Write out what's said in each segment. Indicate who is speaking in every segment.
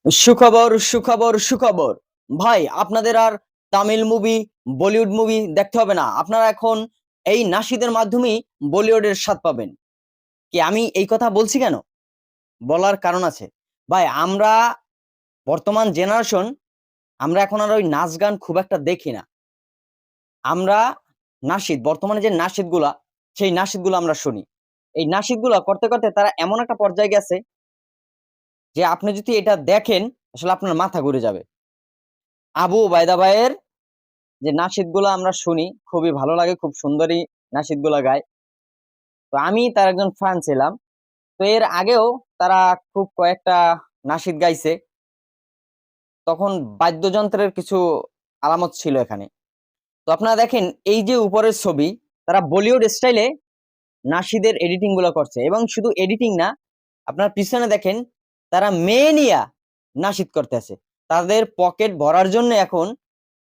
Speaker 1: সুখবর, সুখবর, সুখবর। ভাই আপনাদের আর তামিল মুভি, বলিউড মুভি দেখতে হবে না। আপনারা এখন এই নাশিদের মাধ্যমেই বলিউডের স্বাদ পাবেন। কি আমি এই কথা বলছি কেন? বলার কারণ আছে। ভাই আমরা বর্তমান জেনারেশন আমরা এখন আর ওই নাচ গান খুব একটা দেখি না। আমরা নাশিদ বর্তমানে যে নাশিদগুলা, সেই নাশিদগুলা আমরা শুনি। এই নাশিদগুলা করতে, করতে তারা এমন একটা পর্যায়ে গেছে যে আপনি যদি এটা দেখেন আসলে আপনার মাথা ঘুরে যাবে। আবু ওবায়দা ভাইয়ের যে নাশিদগুলা আমরা শুনি, খুবই ভালো লাগে। খুব সুন্দরই নাশিদগুলা গায়। তো আমি তার একজন ফ্যান ছিলাম। তো এর আগেও তারা খুব কয়েকটা নাশিদ গাইছে। তখন বাদ্যযন্ত্রের কিছু আলামত ছিল এখানে। তো আপনারা দেখেন এই যে উপরের ছবি, তারা বলিউড স্টাইলে নাশিদের এডিটিং গুলো করছে এবং শুধু এডিটিং না, আপনার পিছনে দেখেন তারা মেয়ে নিয়া নাশিদ করতেছে। তাদের পকেট ভরার জন্য এখন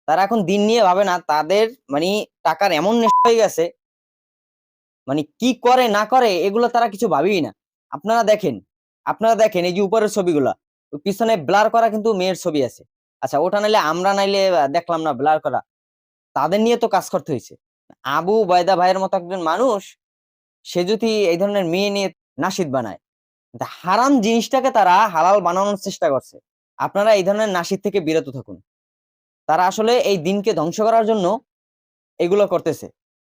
Speaker 1: তারা এখন দিন নিয়ে ভাবে না। তাদের মানে টাকার এমন নেশা হয়ে গেছে, মানে কি করে না করে এগুলো তারা কিছু ভাবেই না। আপনারা দেখেন, আপনারা দেখেন এই যে উপরের ছবিগুলা, ওই পিছনে ব্লার করা কিন্তু মেয়ের ছবি আছে। আচ্ছা ওটা নাইলে আমরা নাইলে দেখলাম না ব্লার করা। তাদের নিয়ে তো কাজ করতে হইছে। আবু বায়দা ভাইয়ের মতো একজন মানুষ, সে যদি এই ধরনের মেয়ে নিয়ে নাশিদ বানায়, তা হারাম জিনিসটাকে তারা হালাল বানানোর চেষ্টা করছে। আপনারা এই ধরনের নাশিদ থেকে বিরত থাকুন। তারা আসলে এই দিনকে ধ্বংস করার জন্য এগুলো করতেছে।